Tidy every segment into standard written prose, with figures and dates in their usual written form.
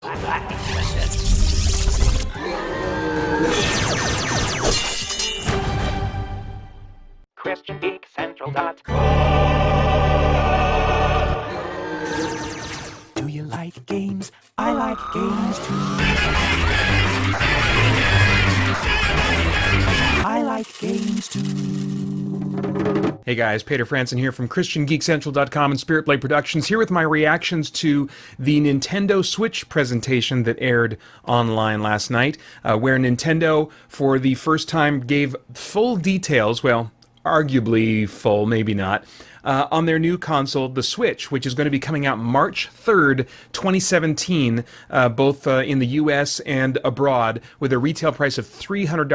I'm not interested. christiangeekcentral.com. Do you like games? I like games too. I like games too. Hey guys, Peter Franson here from christiangeekcentral.com and Spirit Blade Productions, here with my reactions to the Nintendo Switch presentation that aired online last night, where Nintendo, for the first time, gave full details, well, arguably full, maybe not, on their new console, the Switch, which is going to be coming out March 3rd, 2017, both in the US and abroad, with a retail price of $300,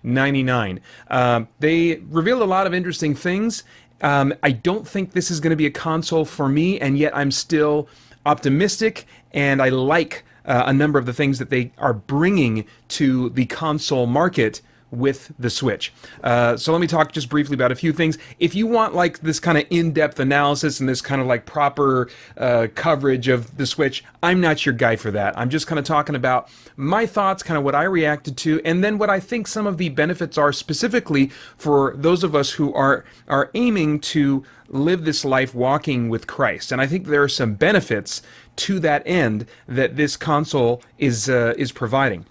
$299.99. They revealed a lot of interesting things. I don't think this is going to be a console for me, and yet I'm still optimistic, and I like a number of the things that they are bringing to the console market with the Switch. So let me talk just briefly about a few things. If you want like this kind of in-depth analysis and this kind of like proper coverage of the Switch, I'm not your guy for that. I'm just kind of talking about my thoughts, kind of what I reacted to, and then what I think some of the benefits are specifically for those of us who are aiming to live this life walking with Christ. And I think there are some benefits to that end that this console is providing.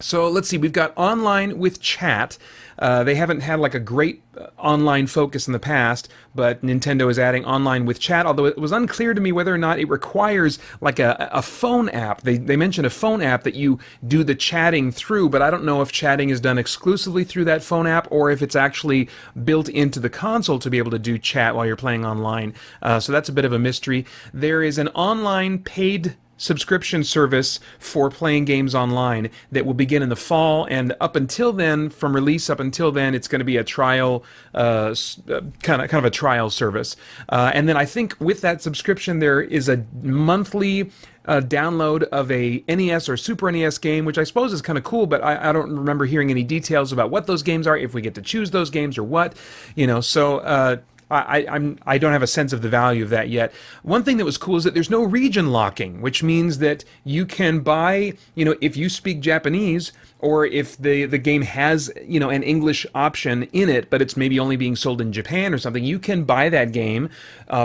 So let's see, we've got online with chat. They haven't had like a great online focus in the past, but Nintendo is adding online with chat, although it was unclear to me whether or not it requires like a phone app. They mentioned a phone app that you do the chatting through, but I don't know if chatting is done exclusively through that phone app or if it's actually built into the console to be able to do chat while you're playing online. So that's a bit of a mystery. There is an online paid subscription service for playing games online that will begin in the fall, and up until then, from release up until then, it's going to be a trial, kind of a trial service. And then I think with that subscription, there is a monthly download of a NES or Super NES game, which I suppose is kind of cool, but I don't remember hearing any details about what those games are, if we get to choose those games or what, you know, so I don't have a sense of the value of that yet. One thing that was cool is that there's no region locking, which means that you can buy, you know, if you speak Japanese, or if the game has, you know, an English option in it, but it's maybe only being sold in Japan or something, you can buy that game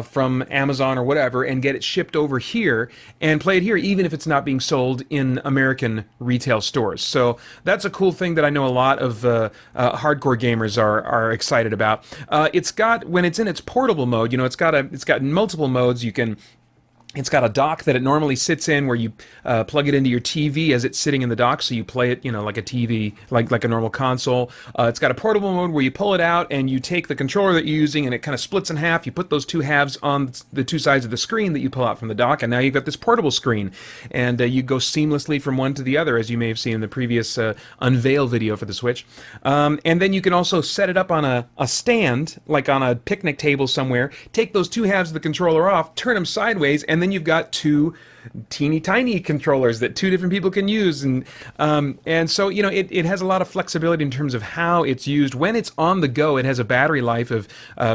from Amazon or whatever and get it shipped over here and play it here, even if it's not being sold in American retail stores. So that's a cool thing that I know a lot of hardcore gamers are excited about. It's got, when it's in its portable mode, you know, it's got multiple modes. It's got a dock that it normally sits in, where you plug it into your TV as it's sitting in the dock, so you play it, you know, like a TV, like a normal console. It's got a portable mode where you pull it out and you take the controller that you're using and it kind of splits in half. You put those two halves on the two sides of the screen that you pull out from the dock, and now you've got this portable screen, and you go seamlessly from one to the other, as you may have seen in the previous unveil video for the Switch. And then you can also set it up on a stand, like on a picnic table somewhere, take those two halves of the controller off, turn them sideways, and then you've got two teeny tiny controllers that two different people can use, and so, you know, it has a lot of flexibility in terms of how it's used. When it's on the go, it has a battery life of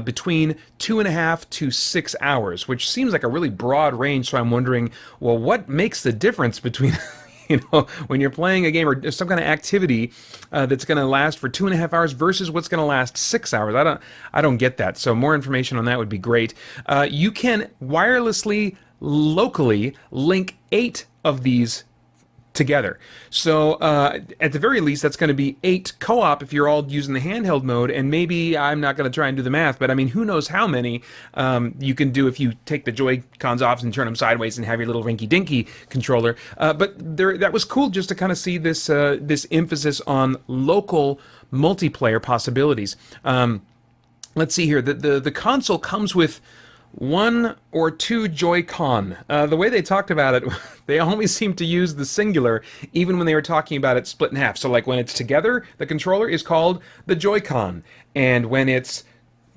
between 2.5 to 6 hours, which seems like a really broad range. So I'm wondering, well, what makes the difference between you know, when you're playing a game or some kind of activity that's going to last for 2.5 hours versus what's going to last 6 hours? I don't get that. So more information on that would be great. You can wirelessly, locally link 8 of these together. So at the very least, that's going to be 8 co-op if you're all using the handheld mode, and maybe, I'm not going to try and do the math, but I mean, who knows how many you can do if you take the Joy-Cons off and turn them sideways and have your little rinky-dinky controller. But that was cool just to kind of see this this emphasis on local multiplayer possibilities. Let's see here. The console comes with 1 or 2 Joy-Con. The way they talked about it, they always seem to use the singular, even when they were talking about it split in half. So like when it's together, the controller is called the Joy-Con. And when it's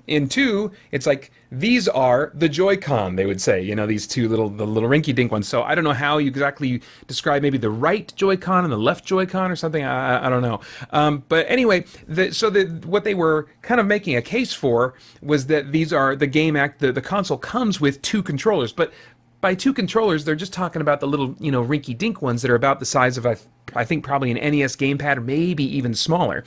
in 2, it's like, these are the Joy-Con, they would say, you know, these two the little rinky-dink ones. So I don't know how you exactly describe maybe the right Joy-Con and the left Joy-Con or something. I don't know. But anyway, what they were kind of making a case for was that these are the console comes with 2 controllers. But by two controllers, they're just talking about the little, rinky-dink ones that are about the size of, I think, probably an NES gamepad, or maybe even smaller.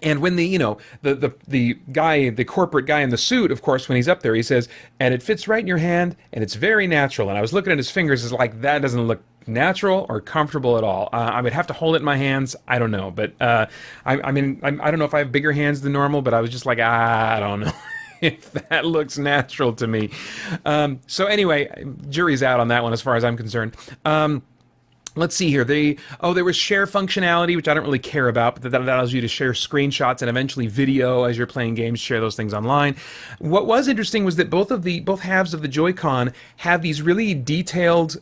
And when the guy, the corporate guy in the suit, of course, when he's up there, he says, and it fits right in your hand, and it's very natural. And I was looking at his fingers, it's like, that doesn't look natural or comfortable at all. I would have to hold it in my hands. I don't know, but I mean, I don't know if I have bigger hands than normal, but I was just like, I don't know if that looks natural to me. So anyway, jury's out on that one as far as I'm concerned. Let's see here. There was share functionality, which I don't really care about, but that allows you to share screenshots and eventually video as you're playing games, share those things online. What was interesting was that both halves of the Joy-Con have these really detailed,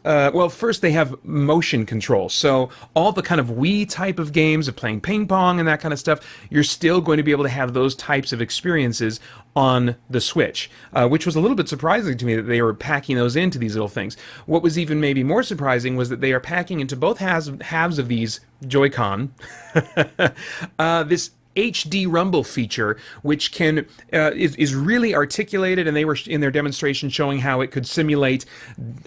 first they have motion control. So all the kind of Wii type of games of playing ping pong and that kind of stuff, you're still going to be able to have those types of experiences on the Switch, which was a little bit surprising to me that they were packing those into these little things. What was even maybe more surprising was that they are packing into both halves of these Joy-Con this HD rumble feature, which is really articulated, and they were in their demonstration showing how it could simulate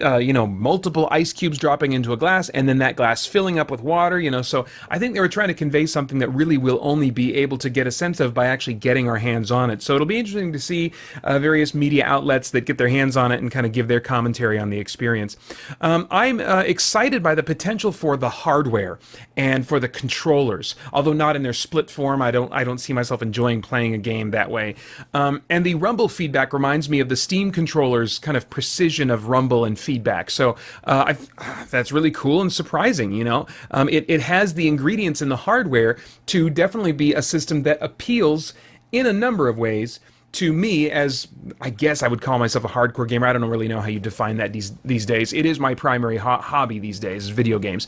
multiple ice cubes dropping into a glass and then that glass filling up with water. So I think they were trying to convey something that really we'll only be able to get a sense of by actually getting our hands on it. So it'll be interesting to see various media outlets that get their hands on it and kind of give their commentary on the experience. I'm excited by the potential for the hardware and for the controllers, although not in their split form. I don't see myself enjoying playing a game that way. And the rumble feedback reminds me of the Steam controller's kind of precision of rumble and feedback. So that's really cool and surprising. It has the ingredients in the hardware to definitely be a system that appeals in a number of ways to me, as I guess I would call myself a hardcore gamer. I don't really know how you define that these days. It is my primary hobby these days, video games.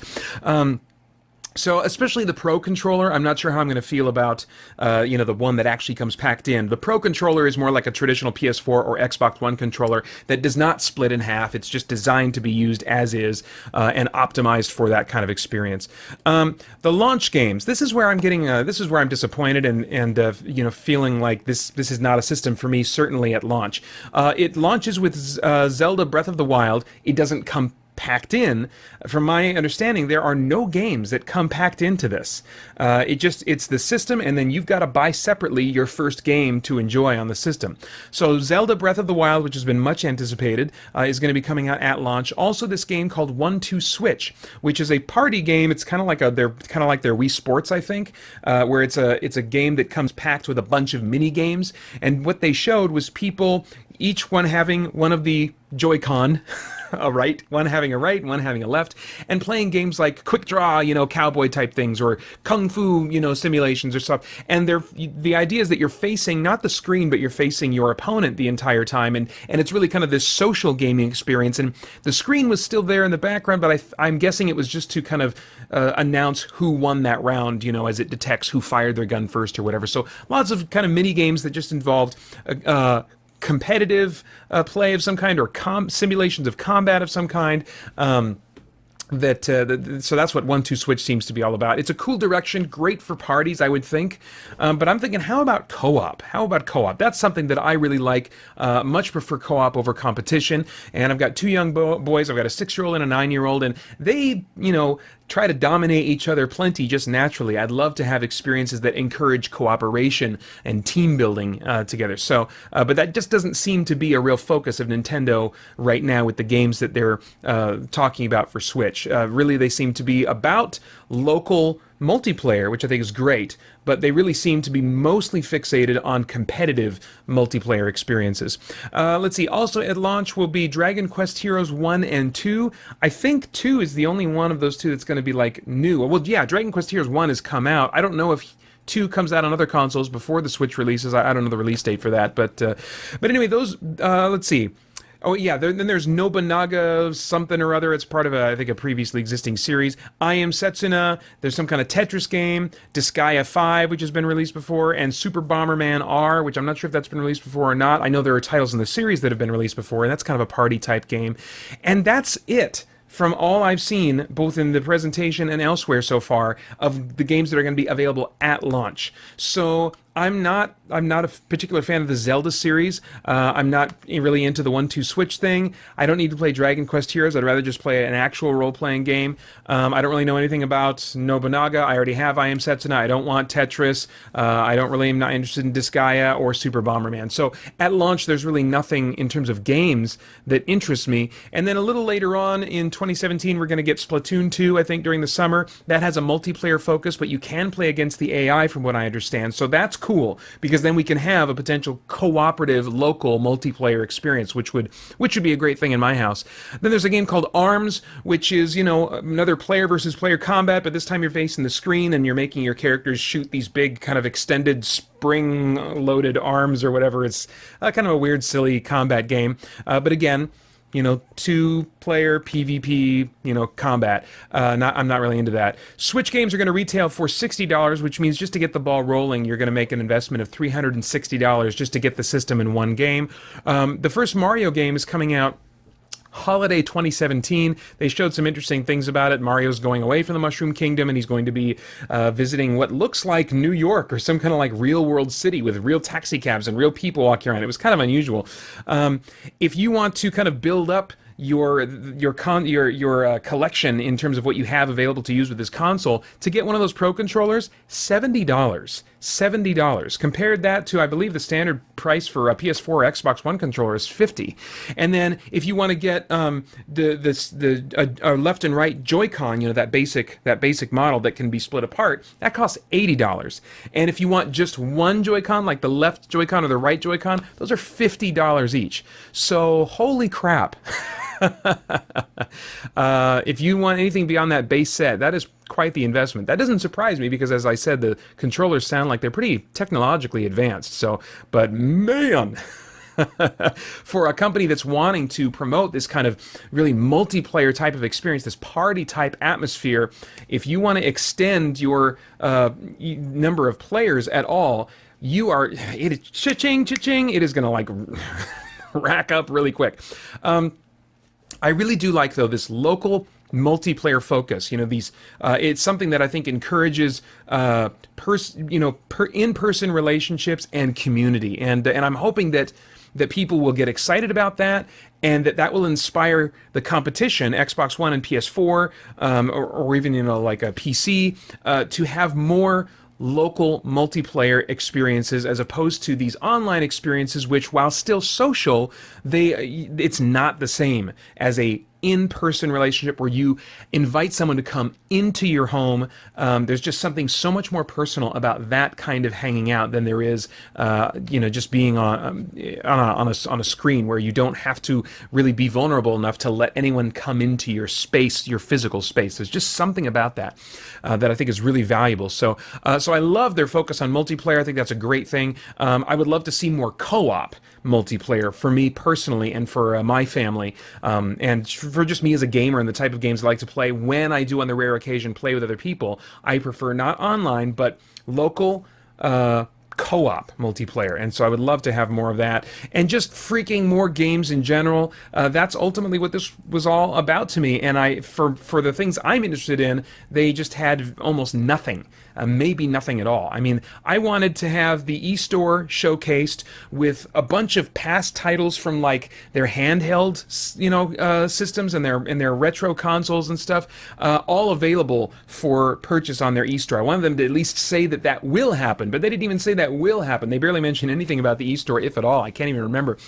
So especially the Pro controller, I'm not sure how I'm going to feel about, the one that actually comes packed in. The Pro controller is more like a traditional PS4 or Xbox One controller that does not split in half. It's just designed to be used as is and optimized for that kind of experience. The launch games, this is where I'm disappointed and feeling like this is not a system for me, certainly at launch. It launches with Zelda Breath of the Wild. It doesn't come packed in. From my understanding, there are no games that come packed into this. It's the system, and then you've got to buy separately your first game to enjoy on the system. So Zelda Breath of the Wild, which has been much anticipated, is going to be coming out at launch. Also, this game called 1-2 Switch, which is a party game. It's kind of like their Wii Sports, I think, where it's a game that comes packed with a bunch of mini games. And what they showed was people, each one having one of the Joy-Con. One having a right, one having a left, and playing games like Quick Draw, cowboy type things, or Kung Fu, simulations or stuff. And the idea is that you're facing not the screen, but you're facing your opponent the entire time, and it's really kind of this social gaming experience. And the screen was still there in the background, but I'm guessing it was just to kind of announce who won that round, as it detects who fired their gun first or whatever. So lots of kind of mini games that just involved competitive play of some kind, or simulations of combat of some kind. So that's what 1-2 Switch seems to be all about. It's a cool direction, great for parties, I would think. But I'm thinking, how about co-op? That's something that I really like. Much prefer co-op over competition. And I've got two young boys. I've got a 6-year-old and a 9-year-old, and they, try to dominate each other plenty just naturally. I'd love to have experiences that encourage cooperation and team building together. So, but that just doesn't seem to be a real focus of Nintendo right now with the games that they're talking about for Switch. Really, they seem to be about local multiplayer, which I think is great, but they really seem to be mostly fixated on competitive multiplayer experiences. Let's see, also at launch will be Dragon Quest Heroes 1 and 2. I think 2 is the only one of those two that's going to be like new. Well, yeah, Dragon Quest Heroes 1 has come out. I don't know if 2 comes out on other consoles before the Switch releases. I don't know the release date for that, but anyway, those, let's see. Oh, yeah, then there's Nobunaga something or other. It's part of, I think, a previously existing series. I Am Setsuna. There's some kind of Tetris game. Disgaea 5, which has been released before. And Super Bomberman R, which I'm not sure if that's been released before or not. I know there are titles in the series that have been released before, and that's kind of a party-type game. And that's it from all I've seen, both in the presentation and elsewhere so far, of the games that are going to be available at launch. So I'm not a particular fan of the Zelda series. I'm not really into the 1-2 switch thing. I don't need to play Dragon Quest Heroes. I'd rather just play an actual role-playing game. I don't really know anything about Nobunaga. I already have I Am Setsuna. I don't want Tetris. I don't really am not interested in Disgaea or Super Bomberman. So at launch, there's really nothing in terms of games that interests me. And then a little later on in 2017, we're going to get Splatoon 2, I think, during the summer. That has a multiplayer focus, but you can play against the AI from what I understand. So that's cool, because then we can have a potential cooperative local multiplayer experience, which would be a great thing in my house. Then there's a game called ARMS, which is, another player versus player combat, but this time you're facing the screen and you're making your characters shoot these big kind of extended spring-loaded arms or whatever. It's kind of a weird, silly combat game. But again, two-player PvP, combat. I'm not really into that. Switch games are going to retail for $60, which means just to get the ball rolling, you're going to make an investment of $360 just to get the system in one game. The first Mario game is coming out Holiday 2017. They showed some interesting things about it. Mario's going away from the Mushroom Kingdom, and he's going to be visiting what looks like New York or some kind of like real world city with real taxi cabs and real people walking around. It was kind of unusual. If you want to kind of build up your collection in terms of what you have available to use with this console, to get one of those Pro controllers, $70. Compared that to, I believe, the standard price for a PS4 or Xbox One controller is $50. And then if you want to get the left and right Joy-Con, that basic model that can be split apart, that costs $80. And if you want just one Joy-Con, like the left Joy-Con or the right Joy-Con, those are $50 each. So holy crap. If you want anything beyond that base set, that is quite the investment. That doesn't surprise me because, as I said, the controllers sound like they're pretty technologically advanced. So, but man, for a company that's wanting to promote this kind of really multiplayer type of experience, this party type atmosphere, if you want to extend your number of players at all, it is cha-ching, it is going to like rack up really quick. I really do like, though, this local multiplayer focus. It's something that I think encourages in-person relationships and community, and I'm hoping that people will get excited about that, and that will inspire the competition, Xbox One and PS4, or even like a PC, to have more local multiplayer experiences as opposed to these online experiences, which, while still social, it's not the same as a in-person relationship where you invite someone to come into your home. There's just something so much more personal about that kind of hanging out than there is, just being on a screen where you don't have to really be vulnerable enough to let anyone come into your space, your physical space. There's just something about that that I think is really valuable. So I love their focus on multiplayer. I think that's a great thing. I would love to see more co-op multiplayer for me personally and for my family, and for just me as a gamer and the type of games I like to play. When I do, on the rare occasion, play with other people, I prefer not online but local co-op multiplayer, and so I would love to have more of that, and just freaking more games in general. That's ultimately what this was all about to me, and for the things I'm interested in, they just had almost nothing. Maybe nothing at all. I mean, I wanted to have the eStore showcased with a bunch of past titles from like their handheld, systems and their retro consoles and stuff, all available for purchase on their eStore. I wanted them to at least say that will happen, but they didn't even say that will happen. They barely mentioned anything about the eStore, if at all. I can't even remember.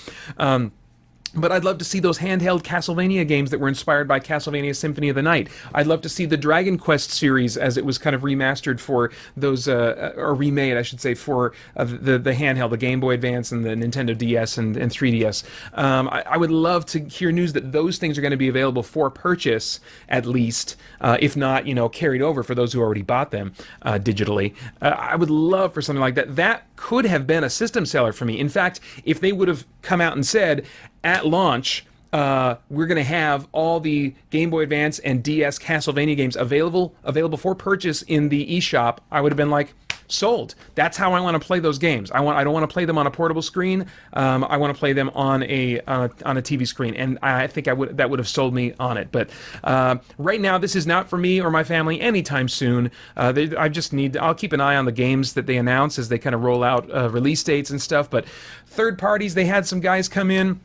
But I'd love to see those handheld Castlevania games that were inspired by Castlevania Symphony of the Night. I'd love to see the Dragon Quest series as it was kind of remastered for those, or remade, I should say, for the handheld, the Game Boy Advance and the Nintendo DS and 3DS. I would love to hear news that those things are going to be available for purchase, at least, if not, carried over for those who already bought them digitally. I would love for something like that. That could have been a system seller for me. In fact, if they would have come out and said, at launch, we're going to have all the Game Boy Advance and DS Castlevania games available for purchase in the eShop, I would have been like, sold. That's how I want to play those games. I don't want to play them on a portable screen. I want to play them on a TV screen, and I think that would have sold me on it. But right now, this is not for me or my family anytime soon. I'll keep an eye on the games that they announce as they kind of roll out release dates and stuff. But third parties, they had some guys come in,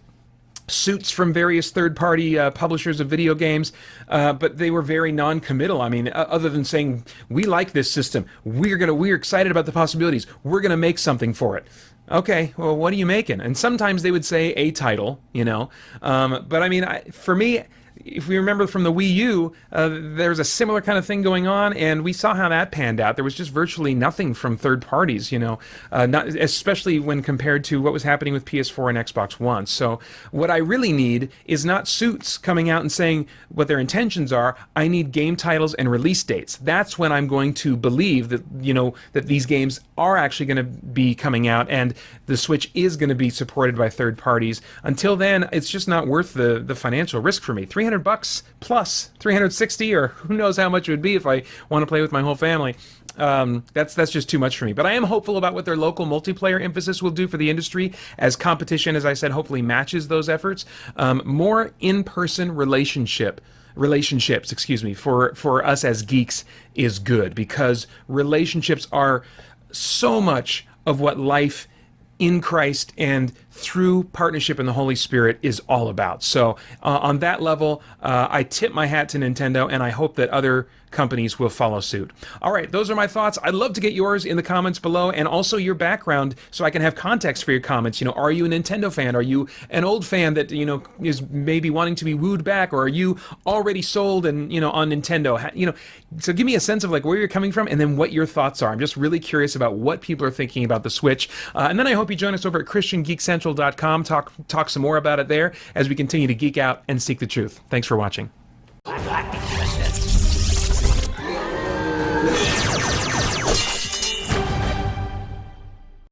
suits from various third-party publishers of video games, but they were very non-committal. I mean, other than saying, we like this system, we're excited about the possibilities, we're gonna make something for it. Okay, well, what are you making? And sometimes they would say a title, but I mean, for me, if we remember from the Wii U, there's a similar kind of thing going on, and we saw how that panned out. There was just virtually nothing from third parties, not especially when compared to what was happening with PS4 and Xbox One. So what I really need is not suits coming out and saying what their intentions are. I need game titles and release dates. That's when I'm going to believe that, that these games are actually going to be coming out and the Switch is going to be supported by third parties. Until then, it's just not worth the financial risk for me. $300 plus 360, or who knows how much it would be if I want to play with my whole family. That's just too much for me. But I am hopeful about what their local multiplayer emphasis will do for the industry as competition, as I said, hopefully matches those efforts. More in-person relationships, for us as geeks is good, because relationships are so much of what life in Christ and through partnership in the Holy Spirit is all about. So on that level, I tip my hat to Nintendo, and I hope that other companies will follow suit. All right, those are my thoughts. I'd love to get yours in the comments below, and also your background so I can have context for your comments. Are you a Nintendo fan? Are you an old fan that, is maybe wanting to be wooed back, or are you already sold and, on Nintendo? So give me a sense of like where you're coming from and then what your thoughts are. I'm just really curious about what people are thinking about the Switch. And then I hope you join us over at christiangeekcentral.com, talk some more about it there as we continue to geek out and seek the truth. Thanks for watching.